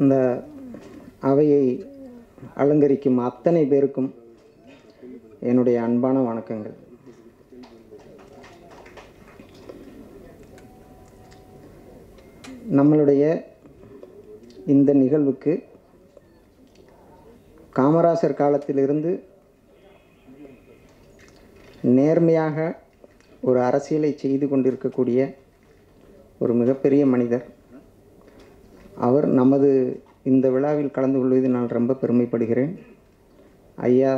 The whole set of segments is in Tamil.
இந்த அவையை அலங்கரிக்கும் அத்தனை பேருக்கும் என்னுடைய அன்பான வணக்கங்கள். நம்மளுடைய இந்த நிகழ்வுக்கு காமராசர் காலத்திலிருந்து நேர்மையாக ஒரு அரசியலை செய்து கொண்டிருக்கக்கூடிய ஒரு மிகப்பெரிய மனிதர். அவர் நமது இந்த விழாவில் கலந்து கொள்வதில் நான் ரொம்ப பெருமைப்படுகிறேன். ஐயா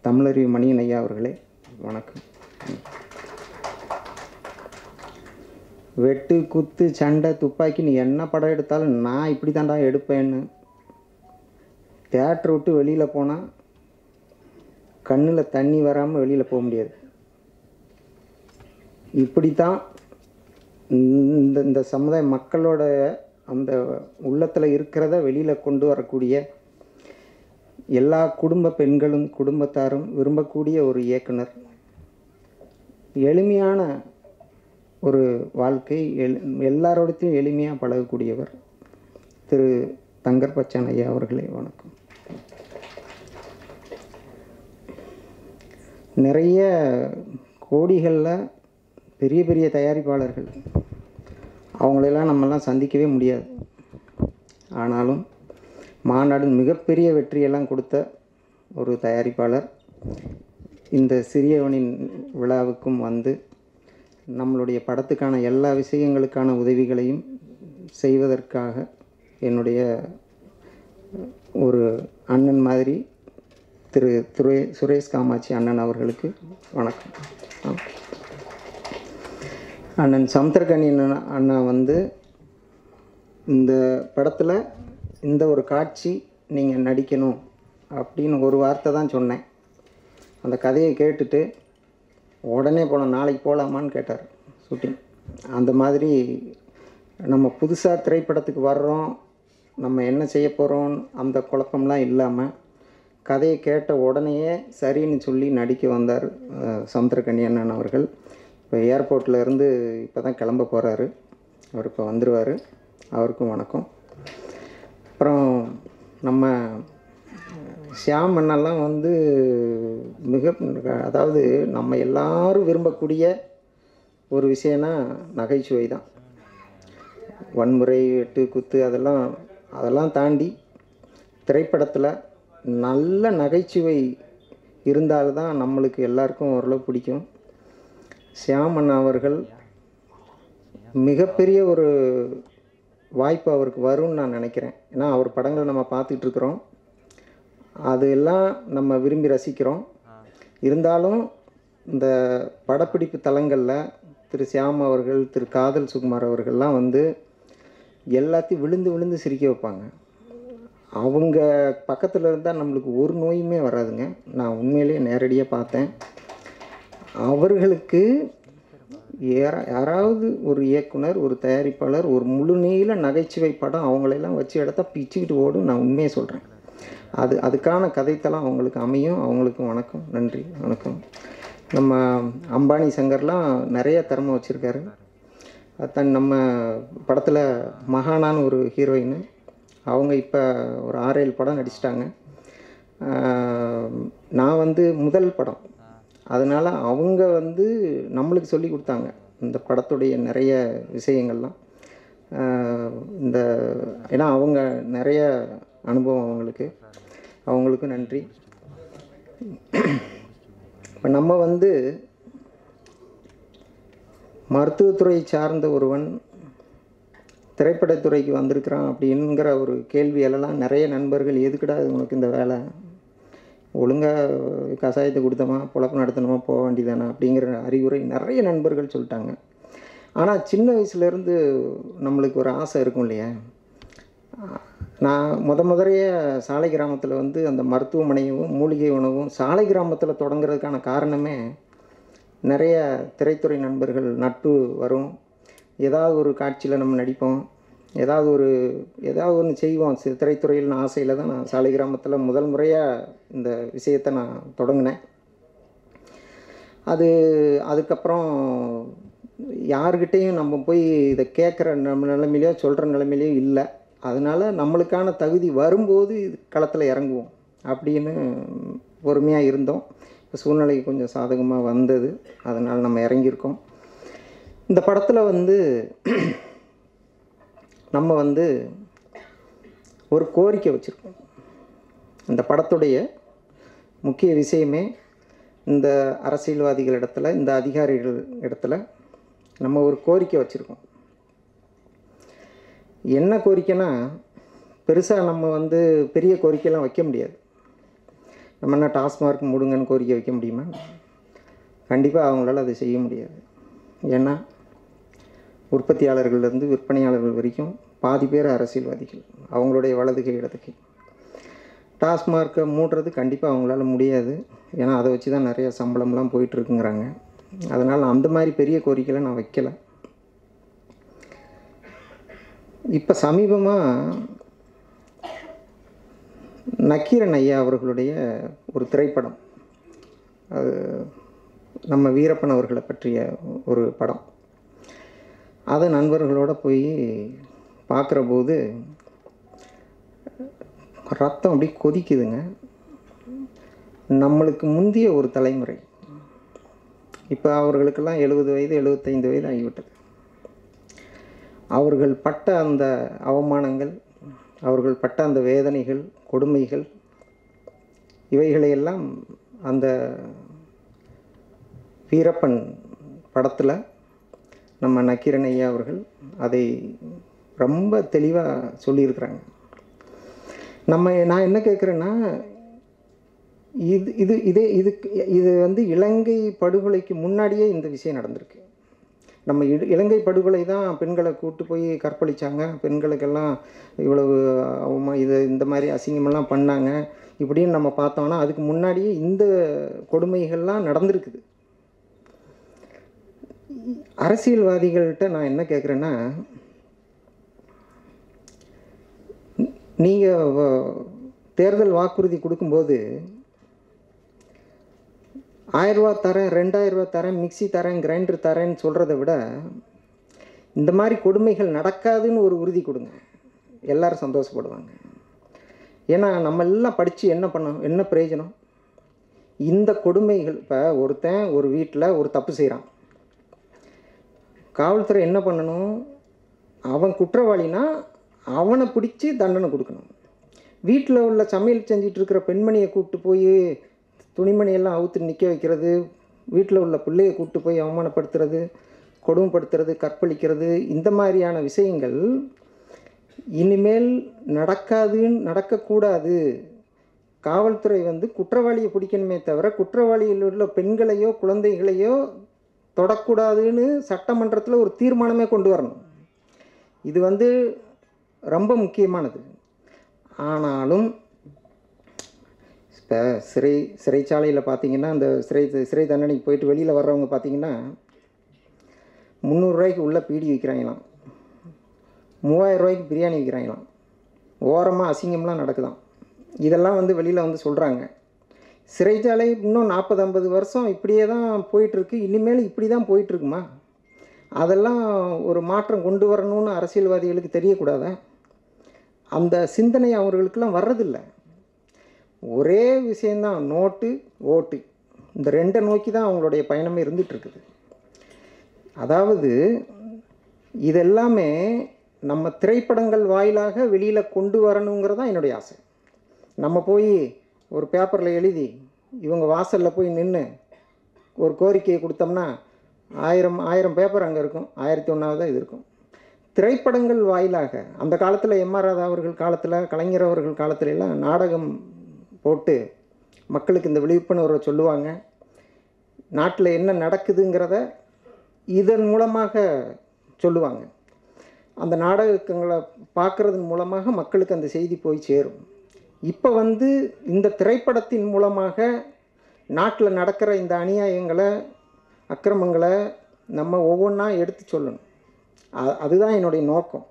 தமிழறிவு மணியன் ஐயா அவர்களே வணக்கம். வெட்டு குத்து சண்டை துப்பாக்கி நீ என்ன படம் எடுத்தாலும் நான் இப்படி தாண்டா எடுப்பேன்னு தியேட்டர் விட்டு வெளியில் போனால் கண்ணில் தண்ணி வராமல் வெளியில் போக முடியாது. இப்படித்தான் இந்த சமுதாய மக்களோட அந்த உள்ளத்தில் இருக்கிறத வெளியில் கொண்டு வரக்கூடிய எல்லா குடும்ப பெண்களும் குடும்பத்தாரும் விரும்பக்கூடிய ஒரு இயக்குனர். எளிமையான ஒரு வாழ்க்கை, எல்லாரோடத்தையும் எளிமையாக பழகக்கூடியவர் திரு தங்கர் பச்சான் ஐயா அவர்களே வணக்கம். நிறைய கோடிகளில் பெரிய பெரிய தயாரிப்பாளர்கள், அவங்களெல்லாம் நம்மெல்லாம் சந்திக்கவே முடியாது. ஆனாலும் மாநாடு மிகப்பெரிய வெற்றியெல்லாம் கொடுத்த ஒரு தயாரிப்பாளர் இந்த சிறியவனின் விழாவுக்கும் வந்து நம்மளுடைய படத்துக்கான எல்லா விஷயங்களுக்கான உதவிகளையும் செய்வதற்காக என்னுடைய ஒரு அண்ணன் மாதிரி திரு சுரேஷ் காமாட்சி அண்ணன் அவர்களுக்கு வணக்கம். அண்ணன் சமுத்திரக்கனி அண்ணா வந்து இந்த படத்தில் இந்த ஒரு காட்சி நீங்கள் நடிக்கணும் அப்படின்னு ஒரு வார்த்தை தான் சொன்னேன். அந்த கதையை கேட்டுட்டு உடனே போனோம், நாளைக்கு போகலாமான்னு கேட்டார் ஷூட்டிங். அந்த மாதிரி நம்ம புதுசாக திரைப்படத்துக்கு வர்றோம், நம்ம என்ன செய்ய போகிறோம் அந்த குழப்பம்லாம் இல்லாமல் கதையை கேட்ட உடனேயே சரின்னு சொல்லி நடிக்க வந்தார் சமுத்திரக்கனி அண்ணன் அவர்கள். இப்போ ஏர்போர்ட்டில் இருந்து இப்போ தான் கிளம்ப போகிறாரு. அவர் இப்போ வந்துடுவார். அவருக்கும் வணக்கம். அப்புறம் நம்ம ஷியாம் அண்ணெல்லாம் வந்து அதாவது நம்ம எல்லாரும் விரும்பக்கூடிய ஒரு விஷயம்னா நகைச்சுவை தான். வன்முறை வெட்டு குத்து அதெல்லாம் தாண்டி திரைப்படத்தில் நல்ல நகைச்சுவை இருந்தால்தான் நம்மளுக்கு எல்லாருக்கும் ஓரளவு பிடிக்கும். ஷியாம் அண்ணா அவர்கள் மிகப்பெரிய ஒரு வாய்ப்பு அவருக்கு வரும்னு நான் நினைக்கிறேன். ஏன்னா அவர் படங்களை நம்ம பார்த்துட்ருக்குறோம், அதெல்லாம் நம்ம விரும்பி ரசிக்கிறோம். இருந்தாலும் இந்த படப்பிடிப்பு தலங்களில் திரு ஷியாம் அவர்கள், திரு காதல் சுகுமார் அவர்கள்லாம் வந்து எல்லாத்தையும் விழுந்து விழுந்து சிரிக்க வைப்பாங்க. அவங்க பக்கத்தில் இருந்தால் நம்மளுக்கு ஒரு நோயுமே வராதுங்க. நான் உண்மையிலேயே நேரடியாக பார்த்தேன். அவர்களுக்கு யாராவது ஒரு இயக்குனர், ஒரு தயாரிப்பாளர் ஒரு முழு நீள நகைச்சுவை படம் அவங்களெல்லாம் வச்சு எடுத்தா பிச்சுக்கிட்டு ஓடும். நான் உண்மையை சொல்கிறேன். அதுக்கான கதைத்தெல்லாம் அவங்களுக்கு அமையும். அவங்களுக்கும் வணக்கம், நன்றி, வணக்கம். நம்ம அம்பானி சங்கர்லாம் நிறைய திறமை வச்சுருக்காரு. அதுதான் நம்ம படத்தில் மகானான்னு ஒரு ஹீரோயின், அவங்க இப்போ ஒரு 6-7 படம் நடிச்சிட்டாங்க. நான் வந்து முதல் படம், அதனால் அவங்க வந்து நம்மளுக்கு சொல்லி கொடுத்தாங்க இந்த படத்துடைய நிறைய விஷயங்கள்லாம். ஏன்னா அவங்க நிறைய அனுபவம் அவங்களுக்கு நன்றி. இப்போ நம்ம வந்து மருத்துவத்துறை சார்ந்த ஒருவன் திரைப்படத்துறைக்கு வந்திருக்கிறான் அப்படிங்கிற ஒரு கேள்வியெல்லாம் நிறைய நண்பர்கள், எதுக்குடா உனக்கு இந்த வேலை, ஒழுங்காக கசாயத்தை கொடுத்தோமா பொழப்பு நடத்தணுமா போக வேண்டியதானே அப்படிங்கிற அறிவுரை நிறைய நண்பர்கள் சொல்லிட்டாங்க. ஆனால் சின்ன வயசுலேருந்து நம்மளுக்கு ஒரு ஆசை இருக்கும் இல்லையா. நான் முதலையே சாலை கிராமத்தில் வந்து அந்த மருத்துவமனையும் மூலிகை உணவும் சாலை கிராமத்தில் தொடங்குறதுக்கான காரணமே நிறைய திரைத்துறை நண்பர்கள் நட்பு வரும். ஏதாவது ஒரு காட்சியில் நம்ம நடிப்போம், ஏதாவது ஒன்று செய்வோம் திரைத்துறையில் ஆசையில் தான் நான் சாலை கிராமத்தில் முதல் முறையாக இந்த விஷயத்தை நான் தொடங்கினேன். அதுக்கப்புறம் யாருக்கிட்டேயும் நம்ம போய் இதை கேட்குற நம்ம நிலைமையிலையோ சொல்கிற நிலைமையிலையோ இல்லை. அதனால் நம்மளுக்கான தகுதி வரும்போது இது களத்தில் இறங்குவோம் அப்படின்னு பொறுமையாக இருந்தோம். இப்போ சூழ்நிலை கொஞ்சம் சாதகமாக வந்தது, அதனால் நம்ம இறங்கியிருக்கோம். இந்த படத்தில் வந்து நம்ம வந்து ஒரு கோரிக்கை வச்சுருக்கோம். இந்த படத்துடைய முக்கிய விஷயமே இந்த அரசியல்வாதிகள் இடத்துல, இந்த அதிகாரிகள் இடத்துல நம்ம ஒரு கோரிக்கை வச்சுருக்கோம். என்ன கோரிக்கைன்னா, பெருசாக நம்ம வந்து பெரிய கோரிக்கையெல்லாம் வைக்க முடியாது. நம்ம என்ன டாஸ்மார்க் மூடுங்கன்னு கோரிக்கை வைக்க முடியுமா? கண்டிப்பாக அவங்களால அதை செய்ய முடியாது. ஏன்னா உற்பத்தியாளர்கள்லேருந்து விற்பனையாளர்கள் வரைக்கும் பாதி பேர் அரசியல்வாதிகள், அவங்களுடைய வலதுகை இடதுகை. டாஸ்மார்க்கை மூடுறது கண்டிப்பாக அவங்களால முடியாது. ஏன்னா அதை வச்சு தான் நிறைய சம்பளம்லாம் போயிட்டுருக்குங்கிறாங்க. அதனால் அந்த மாதிரி பெரிய கோரிக்கையில் நான் வைக்கலை. இப்போ சமீபமாக நக்கீரன் ஐயா அவர்களுடைய ஒரு திரைப்படம், அது நம்ம வீரப்பன் அவர்களை பற்றிய ஒரு படம், அதை நண்பர்களோடு போய் பார்க்குற போது ரத்தம் அப்படி கொதிக்குதுங்க. நம்மளுக்கு முந்திய ஒரு தலைமுறை, இப்போ அவர்களுக்கெல்லாம் 70 வயது 75 வயது ஆகிவிட்டது. அவர்கள் பட்ட அந்த அவமானங்கள், அவர்கள் பட்ட அந்த வேதனைகள், கொடுமைகள், இவைகளையெல்லாம் அந்த வீரப்பன் படத்தில் நம்ம நக்கீரன் ஐயா அவர்கள் அதை ரொம்ப தெளிவாக சொல்லியிருக்கிறாங்க. நான் என்ன கேட்குறேன்னா, இது வந்து இலங்கை படுகொலைக்கு முன்னாடியே இந்த விஷயம் நடந்திருக்கு. நம்ம இலங்கை படுகொலை தான் பெண்களை கூட்டு போய் கற்பழித்தாங்க, பெண்களுக்கெல்லாம் இவ்வளவு இந்த மாதிரி அசிங்கமெல்லாம் பண்ணாங்க இப்படின்னு நம்ம பார்த்தோன்னா, அதுக்கு முன்னாடியே இந்த கொடுமைகள்லாம் நடந்திருக்குது. அரசியல்வாதிகள்கிட்ட நான் என்ன கேட்குறேன்னா, நீங்கள் தேர்தல் வாக்குறுதி கொடுக்கும்போது 1000 ரூபா தரேன், 2000 ரூபா தரேன், மிக்சி தரேன், கிரைண்டர் தரேன்னு சொல்கிறத விட இந்த மாதிரி கொடுமைகள் நடக்காதுன்னு ஒரு உறுதி கொடுங்க, எல்லோரும் சந்தோஷப்படுவாங்க. ஏன்னா நம்ம எல்லாம் படித்து என்ன பிரயோஜனம்? இந்த கொடுமைகள், இப்போ ஒருத்தன் ஒரு வீட்டில் ஒரு தப்பு செய்கிறான், காவல்துறை என்ன பண்ணணும்? அவன் குற்றவாளினா அவனை பிடிச்சி தண்டனை கொடுக்கணும். வீட்டில் உள்ள சமையல் செஞ்சிட்டு இருக்கிற பெண்மணியை கூப்பிட்டு போய் துணிமணியெல்லாம் அவுத்து நிற்க வைக்கிறது, வீட்டில் உள்ள பிள்ளையை கூப்பிட்டு போய் அவமானப்படுத்துறது, கொடுமைப்படுத்துறது, கற்பழிக்கிறது, இந்த மாதிரியான விஷயங்கள் இனிமேல் நடக்கக்கூடாது. காவல்துறை வந்து குற்றவாளியை பிடிக்கணுமே தவிர குற்றவாளியில் உள்ள பெண்களையோ குழந்தைகளையோ தொடக்கூடாதுன்னு சட்டமன்றத்தில் ஒரு தீர்மானமே கொண்டு வரணும். இது வந்து ரொம்ப முக்கியமானது. ஆனாலும் இப்போ சிறைச்சாலையில் பார்த்திங்கன்னா, அந்த சிறை தண்டனைக்கு போயிட்டு வெளியில் வர்றவங்க பார்த்திங்கன்னா 300 ரூபாய்க்கு உள்ளே பீடி விற்கிறாங்களாம், 3000 ரூபாய்க்கு பிரியாணி விற்கிறாங்களாம், ஓரமாக அசிங்கம்லாம் நடக்குதாம். இதெல்லாம் வந்து வெளியில் வந்து சொல்கிறாங்க. சிறைச்சாலை இன்னும் 40-50 வருஷம் இப்படியே தான் போயிட்டுருக்கு, இனிமேல் இப்படி தான் போயிட்டுருக்குமா? அதெல்லாம் ஒரு மாற்றம் கொண்டு வரணும்னு அரசியல்வாதிகளுக்கு தெரியக்கூடாதா? அந்த சிந்தனை அவர்களுக்கெல்லாம் வர்றதில்லை. ஒரே விஷயந்தான், நோட்டு ஓட்டு, இந்த ரெண்டை நோக்கி தான் அவங்களுடைய பயணமே இருந்துகிட்ருக்குது. அதாவது இதெல்லாமே நம்ம திரைப்படங்கள் வாயிலாக வெளியில் கொண்டு வரணுங்கிறது தான் என்னுடைய ஆசை. நம்ம போய் ஒரு பேப்பரில் எழுதி இவங்க வாசலில் போய் நின்று ஒரு கோரிக்கையை கொடுத்தோம்னா 1000 பேப்பர் அங்கே இருக்கும், 1001வது இது இருக்கும். திரைப்படங்கள் வாயிலாக அந்த காலத்தில் எம்.ஆர். ராதா அவர்கள் காலத்தில், கலைஞர் அவர்கள் காலத்துலலாம் நாடகம் போட்டு மக்களுக்கு இந்த விழிப்புணர்வை சொல்லுவாங்க. நாட்டில் என்ன நடக்குதுங்கிறத இதன் மூலமாக சொல்லுவாங்க. அந்த நாடகங்களை பார்க்குறதன் மூலமாக மக்களுக்கு அந்த செய்தி போய் சேரும். இப்போ வந்து இந்த திரைப்படத்தின் மூலமாக நாட்டில் நடக்கிற இந்த அநியாயங்களை, அக்கிரமங்களை நம்ம ஒவ்வொன்றா எடுத்து சொல்லணும். அதுதான் என்னுடைய நோக்கம்.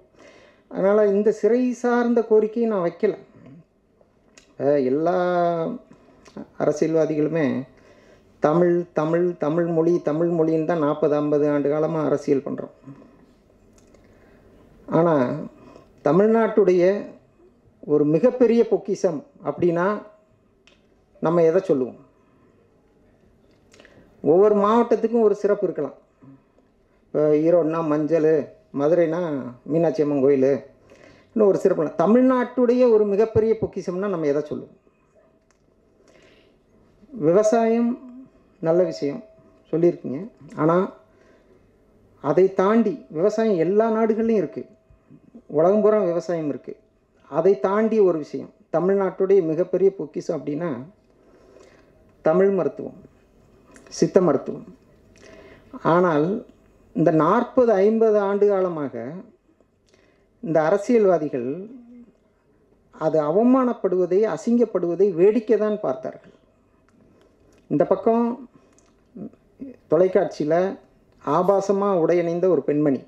அதனால் இந்த சிறை சார்ந்த கோரிக்கையை நான் வைக்கலை. எல்லா அரசியல்வாதிகளுமே தமிழ் மொழின்னு தான் 40-50 ஆண்டு காலமாக அரசியல் பண்ணுறோம். ஆனால் தமிழ்நாட்டுடைய ஒரு மிகப்பெரிய பொக்கிஷம் அப்படின்னா நம்ம எதை சொல்லுவோம்? ஒவ்வொரு மாவட்டத்துக்கும் ஒரு சிறப்பு இருக்கலாம். இப்போ ஈரோடுனா மஞ்சள், மதுரைனா மீனாட்சி அம்மன் கோயில், இன்னும் ஒரு சிறப்பு. தமிழ்நாட்டுடைய ஒரு மிகப்பெரிய பொக்கிஷம்னா நம்ம எதை சொல்லுவோம்? விவசாயம் நல்ல விஷயம் சொல்லியிருக்கீங்க. ஆனால் அதை தாண்டி விவசாயம் எல்லா நாடுகள்லையும் இருக்குது, உலகம் பூரா விவசாயம் இருக்குது. அதை தாண்டி ஒரு விஷயம் தமிழ்நாட்டுடைய மிகப்பெரிய பொக்கிஷம் அப்படின்னா தமிழ் மருத்துவம், சித்த மருத்துவம். ஆனால் இந்த 40-50 ஆண்டு காலமாக இந்த அரசியல்வாதிகள் அது அவமானப்படுவதை, அசிங்கப்படுவதை வேடிக்கை தான் பார்த்தார்கள். இந்த பக்கம் தொலைக்காட்சியில் ஆபாசமாக உடையணிந்த ஒரு பெண்மணி,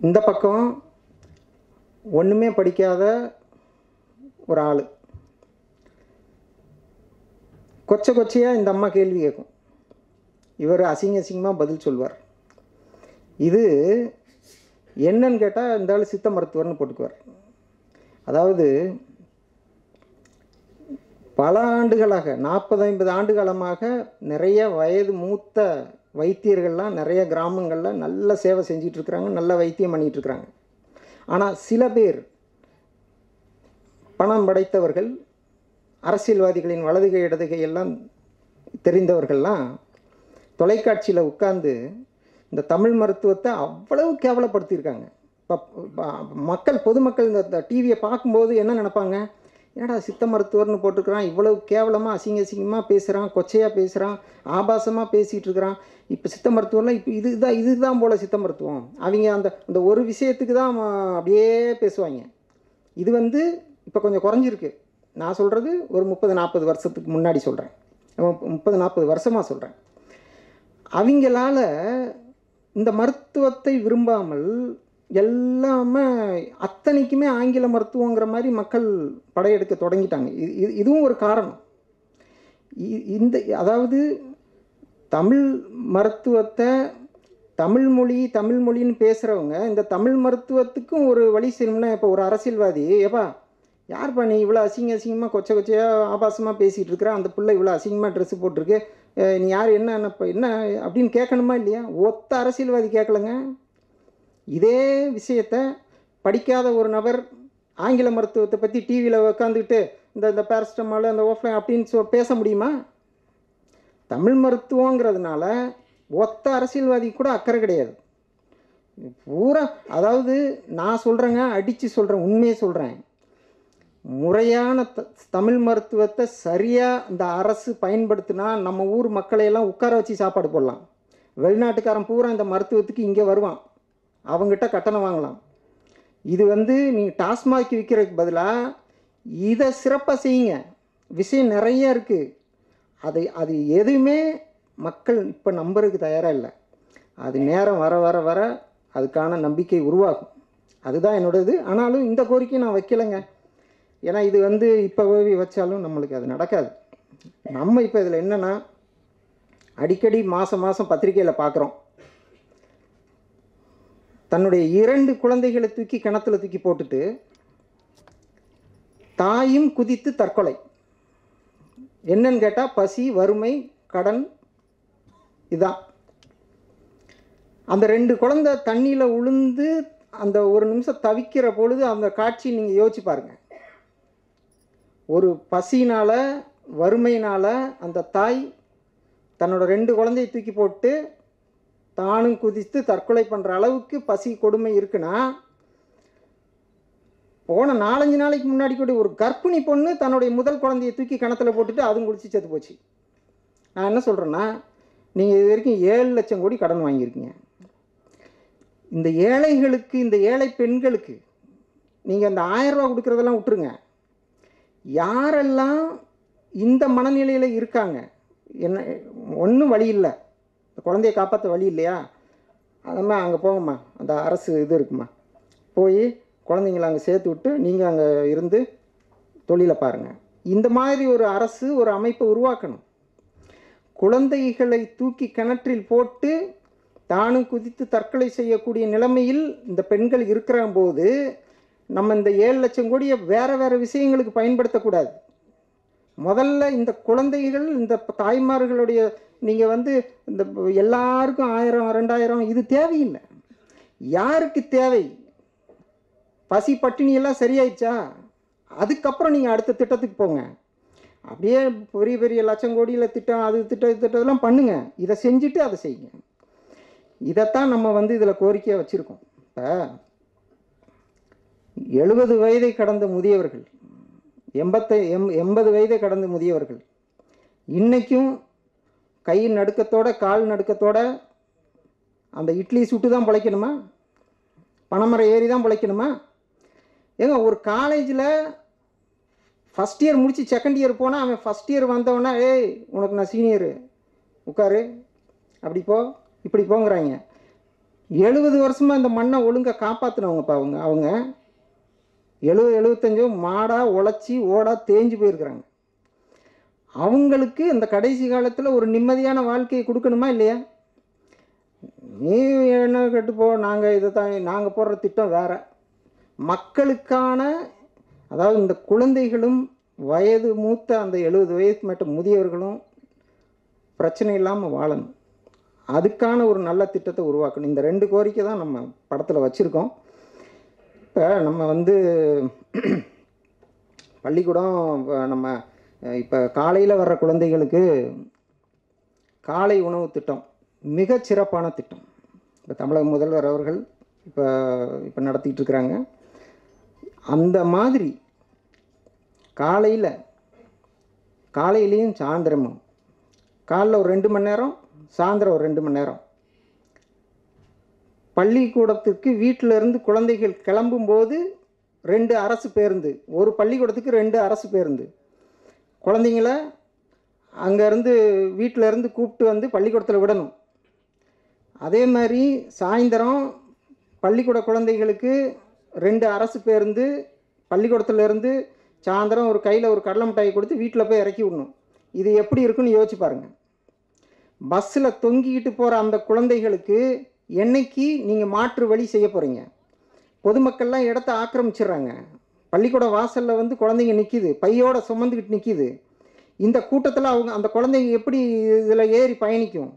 இந்த பக்கம் ஒன்றுமே படிக்காத ஒரு ஆள். கொச்சையாக இந்த அம்மா கேள்வி கேட்கும், இவர் அசிங்கமாக பதில் சொல்வார். இது என்னன்னு கேட்டால் இந்த ஆள் சித்த மருத்துவர்னு போட்டுக்குவார். அதாவது பல ஆண்டுகளாக 40-50 ஆண்டு காலமாக நிறைய வயது மூத்த வைத்தியர்கள்லாம் நிறைய கிராமங்களில் நல்ல சேவை செஞ்சிட்ருக்குறாங்க, நல்ல வைத்தியம் பண்ணிகிட்ருக்குறாங்க. ஆனால் சில பேர் பணம் படைத்தவர்கள், அரசியல்வாதிகளின் வலதுகை இடதுகை எல்லாம் தெரிந்தவர்கள்லாம் தொலைக்காட்சியில் உட்கார்ந்து இந்த தமிழ் மருத்துவத்தை அவ்வளவு கேவலப்படுத்தியிருக்காங்க. இப்போ பொதுமக்கள் இந்த டிவியை பார்க்கும்போது என்ன நினைப்பாங்க? என்னடா சித்த மருத்துவர்னு போட்டிருக்கிறான், இவ்வளவு கேவலமாக அசிங்கமாக பேசுகிறான், கொச்சையாக பேசுகிறான், ஆபாசமாக பேசிகிட்டு இருக்கிறான். இப்போ சித்த மருத்துவம்லாம் இப்போ இதுதான் போல் சித்த மருத்துவம். அவங்க அந்த ஒரு விஷயத்துக்கு தான் அப்படியே பேசுவாங்க. இது இப்போ கொஞ்சம் குறைஞ்சிருக்கு. நான் சொல்கிறது ஒரு 30-40 வருஷத்துக்கு முன்னாடி சொல்கிறேன், 30-40 வருஷமாக சொல்கிறேன். அவங்களால இந்த மருத்துவத்தை விரும்பாமல் எல்லாமே அத்தனைக்குமே ஆங்கில மருத்துவங்கிற மாதிரி மக்கள் படையெடுக்க தொடங்கிட்டாங்க. இதுவும் ஒரு காரணம். அதாவது தமிழ் மருத்துவத்தை தமிழ் மொழின்னு பேசுகிறவங்க இந்த தமிழ் மருத்துவத்துக்கும் ஒரு வழி செய்யணும்னா, இப்போ ஒரு அரசியல்வாதி, ஏப்பா யார்ப்பா நீ இவ்வளோ அசிங்கமாக கொச்சையாக ஆபாசமாக பேசிகிட்டு இருக்கிற, அந்த பிள்ளை இவ்வளோ அசிங்கமாக ட்ரெஸ்ஸு போட்டிருக்கு, நீ யார், என்ன அப்படின்னு கேட்கணுமா இல்லையா? ஒத்த அரசியல்வாதி கேட்கலங்க. இதே விஷயத்தை படிக்காத ஒரு நபர் ஆங்கில மருத்துவத்தை பற்றி டிவியில் உட்காந்துக்கிட்டு இந்த பேரஸ்டமால் அந்த ஓஃப்லைன் அப்படின்னு பேச முடியுமா? தமிழ் மருத்துவங்கிறதுனால ஒத்த அரசியல்வாதி கூட அக்கறை கிடையாது. பூரா அதாவது நான் சொல்கிறேங்க, அடித்து சொல்கிறேன், உண்மையை சொல்கிறேன். முறையான தமிழ் மருத்துவத்தை சரியாக இந்த அரசு பயன்படுத்தினா நம்ம ஊர் மக்களையெல்லாம் உட்கார வச்சு சாப்பாடு போடலாம். வெளிநாட்டுக்காரன் பூரா இந்த மருத்துவத்துக்கு இங்கே வருவான், அவங்ககிட்ட கட்டணம் வாங்கலாம். இது நீ டாஸ்மாக் விற்கிறதுக்கு பதிலாக இதை சிறப்பாக செய்யுங்க. விஷயம் நிறைய இருக்குது. அது எதுவுமே மக்கள் இப்போ நம்புறதுக்கு தயாராக இல்லை. அது நேரம் வர வர வர அதுக்கான நம்பிக்கை உருவாகும். அதுதான் என்னோடது. ஆனாலும் இந்த கோரிக்கை நான் வைக்கலைங்க. ஏன்னா இது இப்போ வச்சாலும் நம்மளுக்கு அது நடக்காது. நம்ம இப்போ இதில் என்னென்னா, அடிக்கடி மாதம் பத்திரிக்கையில் பார்க்குறோம், தன்னுடைய 2 குழந்தைகளை தூக்கி கிணத்துல தூக்கி போட்டுட்டு தாயும் குதித்து தற்கொலை. என்னன்னு கேட்டால் பசி, வறுமை, கடன். இதுதான். அந்த 2 குழந்தை தண்ணியில் உளுந்து அந்த ஒரு நிமிஷம் தவிக்கிற பொழுது அந்த காட்சி நீங்கள் யோசிச்சு பாருங்கள். ஒரு பசினால், வறுமையினால் அந்த தாய் தன்னோட 2 குழந்தையை தூக்கி போட்டு தானும் குதித்து தற்கொலை பண்ணுற அளவுக்கு பசி கொடுமை இருக்குன்னா, போன 4-5 நாளைக்கு முன்னாடி கூட ஒரு கர்ப்பிணி பொண்ணு தன்னுடைய முதல் குழந்தையை தூக்கி கிணத்துல போட்டுட்டு அதுவும் குடிச்சு செத்து போச்சு. நான் என்ன சொல்கிறேன்னா, நீங்கள் இது வரைக்கும் 7 லட்சம் கோடி கடன் வாங்கியிருக்கீங்க. இந்த ஏழைகளுக்கு, இந்த ஏழை பெண்களுக்கு நீங்கள் அந்த 1000 ரூபா கொடுக்குறதெல்லாம் விட்டுருங்க. யாரெல்லாம் இந்த மனநிலையில் இருக்காங்க, என்ன ஒன்றும் வழி இல்லை, குழந்தைய காப்பாற்ற வழி இல்லையா, அதம்மா அங்கே போங்கம்மா, அந்த அரசு இது இருக்குமா, போய் குழந்தைங்கள அங்கே சேர்த்து விட்டு நீங்கள் அங்கே இருந்து தொழிலை பாருங்கள். இந்த மாதிரி ஒரு அரசு, ஒரு அமைப்பை உருவாக்கணும். குழந்தைகளை தூக்கி கிணற்றில் போட்டு தானும் குதித்து தற்கொலை செய்யக்கூடிய நிலைமையில் இந்த பெண்கள் இருக்கிற போது நம்ம இந்த 7 லட்சம் கோடியை வேறு விஷயங்களுக்கு பயன்படுத்தக்கூடாது. முதல்ல இந்த குழந்தைகள், இந்த தாய்மார்களுடைய, நீங்கள் வந்து இந்த எல்லாருக்கும் 1000 2000 இது தேவையில்லை. யாருக்கு தேவை? பசி பட்டினியெல்லாம் சரியாயிடுச்சா? அதுக்கப்புறம் நீங்கள் அடுத்த திட்டத்துக்கு போங்க. அப்படியே பெரிய பெரிய லட்சம் கோடியில் திட்டம், அது திட்டத்தெல்லாம் பண்ணுங்கள். இதை செஞ்சுட்டு அதை செய்யுங்க. இதைத்தான் நம்ம வந்து இதில் கோரிக்கையாக வச்சுருக்கோம். இப்போ 70 வயதை கடந்த முதியவர்கள், 80 வயதை கடந்த முதியவர்கள் இன்றைக்கும் கை நடுக்கத்தோட, கால் நடுக்கத்தோட அந்த இட்லி சுட்டு தான் பிழைக்கணுமா? பனைமரம் ஏறி தான் பிழைக்கணுமா? ஏங்க, ஒரு காலேஜில் ஃபஸ்ட் இயர் முடித்து செகண்ட் இயர் போனால் அவன் ஃபஸ்ட் இயர் வந்தவொடனே, ஏய் உனக்கு நான் சீனியரு, உட்காரு, அப்படி போ, இப்படி போங்கிறாங்க. 70 வருஷமாக இந்த மண்ணை ஒழுங்காக காப்பாற்றினவங்கப்பா அவங்க 70-75 மாடாக உழைச்சி ஓடா தேஞ்சு போயிருக்கிறாங்க. அவங்களுக்கு இந்த கடைசி காலத்தில் ஒரு நிம்மதியான வாழ்க்கையை கொடுக்கணுமா இல்லையா? நீ என்ன கேட்டுப்போ, நாங்கள் இதை தான் நாங்கள் போடுற திட்டம் வேறு. மக்களுக்கான, அதாவது இந்த குழந்தைகளும் வயது மூத்த அந்த 70 வயதுக்கு மேட்ட முதியவர்களும் பிரச்சனை இல்லாமல் வாழணும். அதுக்கான ஒரு நல்ல திட்டத்தை உருவாக்கணும். இந்த 2 கோரிக்கை தான் நம்ம படத்தில் வச்சுருக்கோம். இப்போ நம்ம வந்து பள்ளிக்கூடம், நம்ம இப்போ காலையில் வர்ற குழந்தைகளுக்கு காலை உணவு திட்டம் மிக சிறப்பான திட்டம். இப்போ தமிழக முதல்வர் அவர்கள் இப்போ நடத்திட்டு இருக்கிறாங்க. அந்த மாதிரி காலையிலையும் சாயந்தரமும், காலைல ஒரு 2 மணி நேரம், சாயந்தரம் ஒரு 2 மணி நேரம், பள்ளிக்கூடத்துக்கு வீட்டிலேருந்து குழந்தைகள் கிளம்பும்போது 2 அரசு பேருந்து, ஒரு பள்ளிக்கூடத்துக்கு 2 அரசு பேருந்து, குழந்தைங்கள அங்கேருந்து வீட்டிலேருந்து கூப்பிட்டு வந்து பள்ளிக்கூடத்தில் விடணும். அதே மாதிரி சாயந்தரம் பள்ளிக்கூட குழந்தைகளுக்கு 2 அரசு பேருந்து, பள்ளிக்கூடத்துலேருந்து சாயந்தரம் ஒரு கையில் ஒரு கடலை மிட்டாயை கொடுத்து வீட்டில் போய் இறக்கி விடணும். இது எப்படி இருக்குன்னு யோசிச்சு பாருங்கள். பஸ்ஸில் தொங்கிக்கிட்டு போகிற அந்த குழந்தைகளுக்கு என்னைக்கு நீங்கள் மாற்று வழி செய்ய போகிறீங்க? பொதுமக்கள்லாம் இடத்த ஆக்கிரமிச்சிடுறாங்க. பள்ளிக்கூட வாசலில் வந்து குழந்தைங்க நிற்கிது, பையோட சுமந்துக்கிட்டு நிற்கிது. இந்த கூட்டத்தில் அவங்க அந்த குழந்தைங்க எப்படி இதில் ஏறி பயணிக்கும்?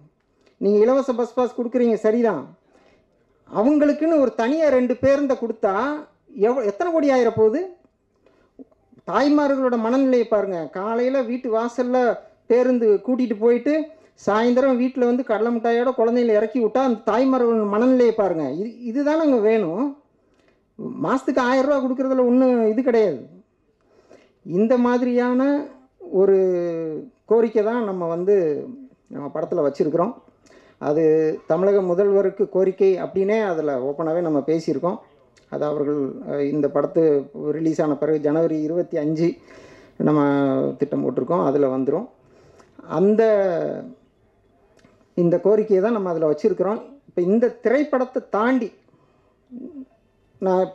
நீங்கள் இலவச பஸ் பாஸ் கொடுக்குறீங்க சரிதான், அவங்களுக்குன்னு ஒரு தனியாக 2 பேருந்தை கொடுத்தா எத்தனை கோடி ஆயிர போகுது? தாய்மார்களோட மனநிலையை பாருங்கள். காலையில் வீட்டு வாசலில் பேருந்து கூட்டிகிட்டு போயிட்டு சாயந்தரம் வீட்டில் வந்து கடலை மிட்டாயோட குழந்தைகளை இறக்கி விட்டால் அந்த தாய்மார்களோட மனநிலையை பாருங்கள். இதுதான் நாங்கள் வேணும். மாதத்துக்கு 1000 ரூபா கொடுக்குறதுல ஒன்றும் இது கிடையாது. இந்த மாதிரியான ஒரு கோரிக்கை தான் நம்ம படத்தில் வச்சுருக்கிறோம். அது தமிழக முதல்வருக்கு கோரிக்கை அப்படின்னே அதில் ஓப்பனாகவே நம்ம பேசியிருக்கோம். அது அவர்கள் இந்த படத்து ரிலீஸ் ஆன பிறகு ஜனவரி 25 நம்ம திட்டம் போட்டிருக்கோம், அதில் வந்துடும். இந்த கோரிக்கையை தான் நம்ம அதில் வச்சுருக்கிறோம். இப்போ இந்த திரைப்படத்தை தாண்டி நான்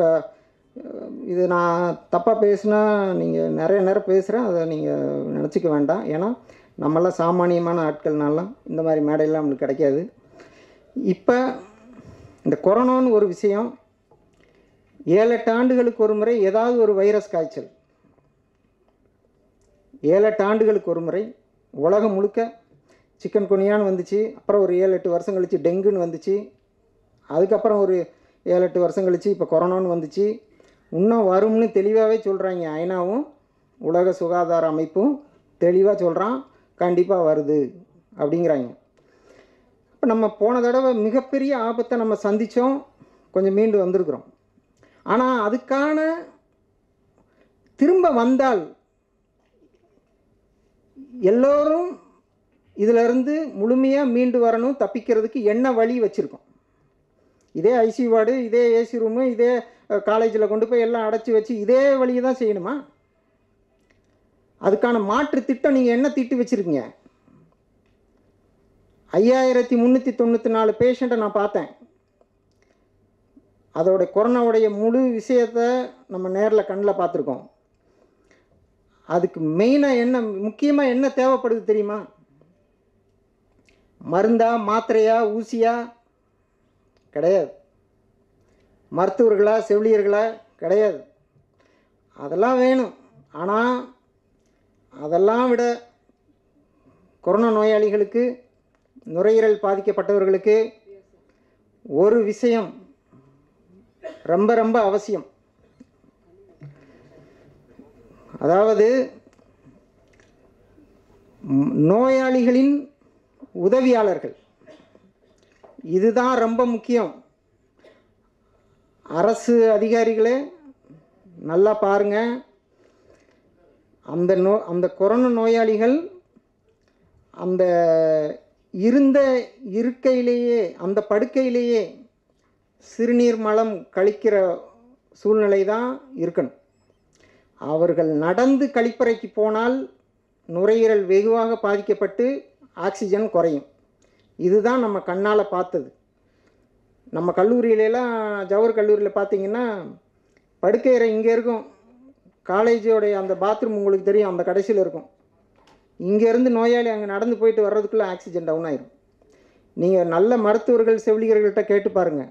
இது நான் தப்பாக பேசுனா நீங்கள் நிறைய நேரம் பேசுகிறேன், அதை நீங்கள் நினச்சிக்க வேண்டாம். ஏன்னா நம்மளாம் சாமானியமான ஆட்கள்னாலாம் இந்த மாதிரி மேடையெல்லாம் நம்மளுக்கு கிடைக்காது. இப்போ இந்த கொரோனான்னு ஒரு விஷயம் 7-8 ஆண்டுகளுக்கு ஒரு முறை ஏதாவது ஒரு வைரஸ் காய்ச்சல், 7-8 ஆண்டுகளுக்கு ஒரு முறை உலகம் முழுக்க சிக்கன் குனியான்னு வந்துச்சு. அப்புறம் ஒரு 7-8 வருஷம் கழித்து டெங்குன்னு வந்துச்சு. அதுக்கப்புறம் ஒரு 7-8 வருஷம் கழித்து இப்போ கொரோனான்னு வந்துச்சு. இன்னும் வரும்னு தெளிவாகவே சொல்கிறாங்க. ஐநாவும் உலக சுகாதார அமைப்பும் தெளிவாக சொல்கிறான், கண்டிப்பாக வருது அப்படிங்கிறாங்க. இப்போ நம்ம போன தடவை மிகப்பெரிய ஆபத்தை நம்ம சந்தித்தோம், கொஞ்சம் மீண்டு வந்திருக்கிறோம். ஆனால் அதுக்கான திரும்ப வந்தால் எல்லோரும் இதிலிருந்து முழுமையாக மீண்டு வரணும். தப்பிக்கிறதுக்கு என்ன வழி வச்சுருக்கோம்? இதே ஐசியூ வார்டு, இதே ஏசி ரூமு, இதே காலேஜில் கொண்டு போய் எல்லாம் அடைச்சி வச்சு இதே வழியை தான் செய்யணுமா? அதுக்கான மாற்று திட்டம் நீங்கள் என்ன திட்டு வச்சுருக்கீங்க? 5394 பேஷண்ட்டை நான் பார்த்தேன். அதோட கொரோனாவுடைய முழு விஷயத்தை நம்ம நேரில் கண்ணில் பார்த்துருக்கோம். அதுக்கு மெயினாக என்ன, முக்கியமாக என்ன தேவைப்படுது தெரியுமா? மருந்தா, மாத்திரையா, ஊசியா, கிடையாது. மருத்துவர்களா செவிலியர்களா கிடையாது. அதெல்லாம் வேணும். ஆனால் அதெல்லாம் விட கொரோனா நோயாளிகளுக்கு, நுரையீரல் பாதிக்கப்பட்டவர்களுக்கு ஒரு விஷயம் ரொம்ப ரொம்ப அவசியம். அதாவது நோயாளிகளின் உதவியாளர்கள், இதுதான் ரொம்ப முக்கியம். அரசு அதிகாரிகளே நல்லா பாருங்கள். அந்த கொரோனா நோயாளிகள் அந்த இருந்த இருக்கையிலேயே, அந்த படுக்கையிலேயே சிறுநீர் மலம் கழிக்கிற சூழ்நிலை தான் இருக்கணும். அவர்கள் நடந்து கழிப்பறைக்கு போனால் நுரையீரல் வெகுவாக பாதிக்கப்பட்டு ஆக்சிஜன் குறையும். இதுதான் நம்ம கண்ணால் பார்த்தது. நம்ம கல்லூரியிலலாம், ஜவஹர் கல்லூரியில் பார்த்திங்கன்னா படுக்கையறை இங்கே இருக்கும். காலேஜோடைய அந்த பாத்ரூம் உங்களுக்கு தெரியும், அந்த கடைசியில் இருக்கும். இங்கேருந்து நோயாளி அங்கே நடந்து போயிட்டு வர்றதுக்குள்ளே ஆக்சிஜன் டவுன் ஆயிரும். நீங்கள் நல்ல மருத்துவர்கள் செவிலியர்கள்ட்ட கேட்டு பாருங்கள்,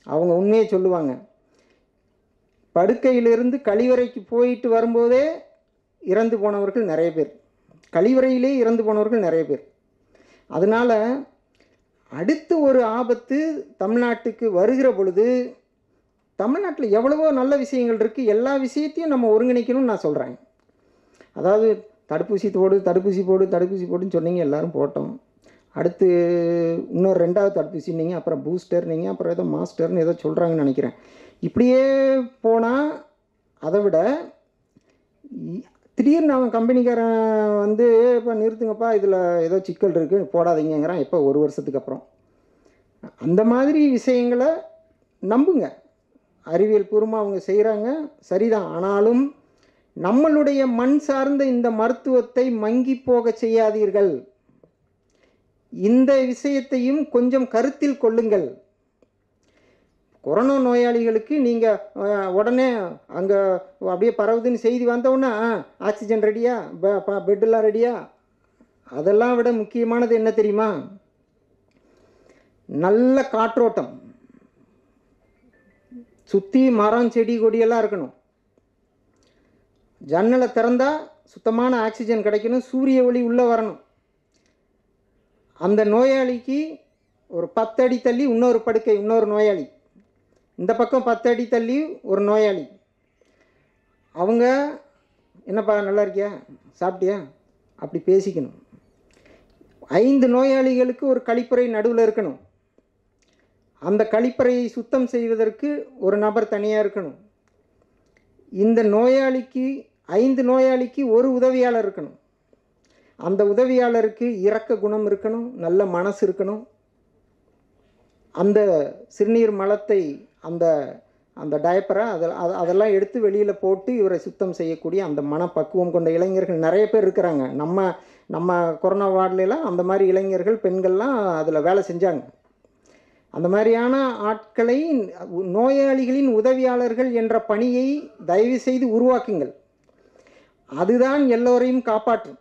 அவங்க உண்மையை சொல்லுவாங்க. படுக்கையிலிருந்து கழிவறைக்கு போயிட்டு வரும்போதே இறந்து போனவர்கள் நிறைய பேர், கழிவறையிலே இறந்து போனவர்கள் நிறைய பேர். அதனால் அடுத்து ஒரு ஆபத்து தமிழ்நாட்டுக்கு வருகிற பொழுது, தமிழ்நாட்டில் எவ்வளவோ நல்ல விஷயங்கள் இருக்குது, எல்லா விஷயத்தையும் நம்ம ஒருங்கிணைக்கணும்னு நான் சொல்கிறேன். அதாவது தடுப்பூசி போடுன்னு சொன்னீங்க, எல்லோரும் போட்டோம். அடுத்து இன்னொரு 2வது தடுப்பூசின்னீங்க, அப்புறம் பூஸ்டர்னீங்க, அப்புறம் ஏதோ மாஸ்டர்னு ஏதோ சொல்கிறாங்கன்னு நினைக்கிறேன். இப்படியே போனால் அதை விட திடீர்னு அவன் கம்பெனிக்காரன் வந்து இப்போ நிறுத்துங்கப்பா, இதில் ஏதோ சிக்கல் இருக்குது போடாதீங்கிறான். எப்போ? 1 வருஷத்துக்கு அப்புறம். அந்த மாதிரி விஷயங்களை நம்புங்க, அறிவியல் பூர்வமாக அவங்க செய்கிறாங்க, சரிதான். ஆனாலும் நம்மளுடைய மண் சார்ந்த இந்த மருத்துவத்தை மங்கி போக செய்யாதீர்கள். இந்த விஷயத்தையும் கொஞ்சம் கருத்தில் கொள்ளுங்கள். கொரோனா நோயாளிகளுக்கு நீங்கள் உடனே அங்கே அப்படியே பரவுதுன்னு செய்தி வந்தவுடனே ஆக்சிஜன் ரெடியா, பெட்டெல்லாம் ரெடியா? அதெல்லாம் விட முக்கியமானது என்ன தெரியுமா? நல்ல காற்றோட்டம், சுற்றி மரம் செடி கொடியெல்லாம் இருக்கணும். ஜன்னலை திறந்தால் சுத்தமான ஆக்சிஜன் கிடைக்கணும், சூரிய ஒளி உள்ளே வரணும். அந்த நோயாளிக்கு ஒரு 10 அடி தள்ளி இன்னொரு படுக்கை, இன்னொரு நோயாளி, இந்த பக்கம் 10 அடி தள்ளி ஒரு நோயாளி. அவங்க என்னப்பா நல்லா இருக்கியா, சாப்பிட்டியா, அப்படி பேசிக்கணும். 5 நோயாளிகளுக்கு ஒரு கழிப்பறை நடுவில் இருக்கணும். அந்த கழிப்பறையை சுத்தம் செய்வதற்கு ஒரு நபர் தனியாக இருக்கணும். இந்த நோயாளிக்கு 5 நோயாளிக்கு ஒரு உதவியாளர் இருக்கணும். அந்த உதவியாளருக்கு இரக்க குணம் இருக்கணும், நல்ல மனசு இருக்கணும். அந்த சிறுநீர் மலத்தை, அந்த அந்த டயப்பரை அதெல்லாம் எடுத்து வெளியில் போட்டு இவரை சுத்தம் செய்யக்கூடிய அந்த மனப்பக்குவம் கொண்ட இளைஞர்கள் நிறைய பேர் இருக்கிறாங்க. நம்ம கொரோனா வார்டுலாம் அந்த மாதிரி இளைஞர்கள், பெண்கள்லாம் அதில் வேலை செஞ்சாங்க. அந்த மாதிரியான ஆட்களை, நோயாளிகளின் உதவியாளர்கள் என்ற பணியை தயவு செய்து உருவாக்குங்கள். அதுதான் எல்லோரையும் காப்பாற்றும்.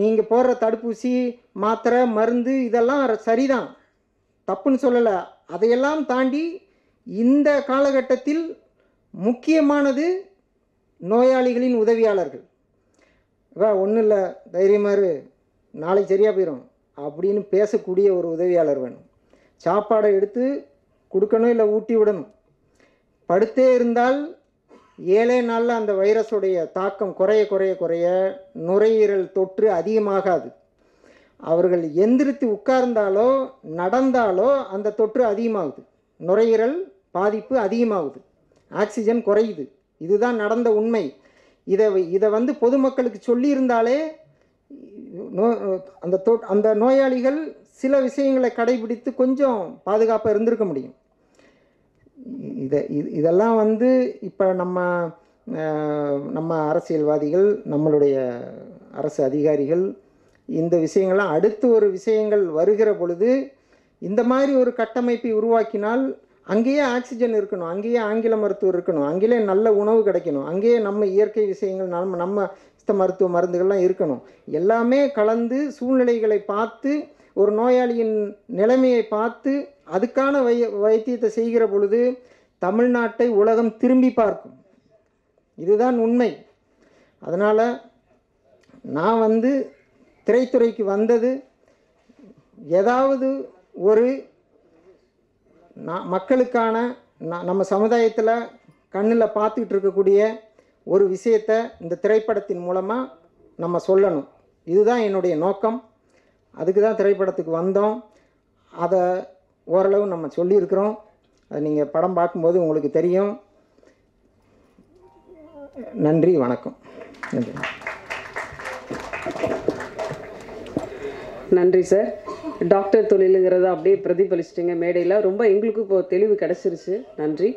நீங்கள் போடுற தடுப்பூசி, மாத்திரை, மருந்து இதெல்லாம் சரிதான், தப்புன்னு சொல்லலை. அதையெல்லாம் தாண்டி இந்த காலகட்டத்தில் முக்கியமானது நோயாளிகளின் உதவியாளர்கள். ஒன்றும் இல்லை, தைரியமாக இரு, நாளைக்கு சரியாக போயிடும் அப்படின்னு பேசக்கூடிய ஒரு உதவியாளர் வேணும். சாப்பாடை எடுத்து கொடுக்கணும், இல்லை ஊட்டி விடணும். படுத்தே இருந்தால் 7 நாளில் அந்த வைரஸுடைய தாக்கம் குறைய குறைய குறைய நுரையீரல் தொற்று அதிகமாகாது. அவர்கள் எந்திரித்து உட்கார்ந்தாலோ நடந்தாலோ அந்த தொற்று அதிகமாகுது, நுரையீரல் பாதிப்பு அதிகமாகுது, ஆக்சிஜன் குறையுது. இதுதான் நடந்த உண்மை. இதை பொதுமக்களுக்கு சொல்லியிருந்தாலே அந்த நோயாளிகள் சில விஷயங்களை கடைபிடித்து கொஞ்சம் பாதுகாப்பாக இருந்திருக்க முடியும். இதெல்லாம் இப்போ நம்ம அரசியல்வாதிகள், நம்மளுடைய அரசு அதிகாரிகள் இந்த விஷயங்கள்லாம் அடுத்து ஒரு விஷயங்கள் வருகிற பொழுது இந்த மாதிரி ஒரு கட்டமைப்பை உருவாக்கினால் அங்கேயே ஆக்சிஜன் இருக்கணும், அங்கேயே ஆங்கில மருத்துவர் இருக்கணும், அங்கேயே நல்ல உணவு கிடைக்கணும், அங்கேயே நம்ம இயற்கை விஷயங்கள், நம்ம சித்த மருத்துவ மருந்துகள்லாம் இருக்கணும். எல்லாமே கலந்து சூழ்நிலைகளை பார்த்து, ஒரு நோயாளியின் நிலைமையை பார்த்து அதுக்கான வைத்தியத்தை செய்கிற பொழுது தமிழ்நாட்டை உலகம் திரும்பி பார்க்கும். இதுதான் உண்மை. அதனால் நான் வந்து திரைத்துறைக்கு வந்தது ஏதாவது ஒரு மக்களுக்கான நம்ம சமுதாயத்தில் கண்ணில் பார்த்துக்கிட்டு இருக்கக்கூடிய ஒரு விஷயத்தை இந்த திரைப்படத்தின் மூலமாக நம்ம சொல்லணும். இதுதான் என்னுடைய நோக்கம். அதுக்கு தான் திரைப்படத்துக்கு வந்தோம். அதை ஓரளவு நம்ம சொல்லியிருக்கிறோம். அது நீங்கள் படம் பார்க்கும்போது உங்களுக்கு தெரியும். நன்றி, வணக்கம். நன்றி. நன்றி சார். டாக்டர் தொழிலுங்கிறத அப்படியே பிரதிபலிச்சிட்டிங்க மேடையில். ரொம்ப எங்களுக்கும் இப்போ தெளிவு கிடச்சிருச்சு. நன்றி.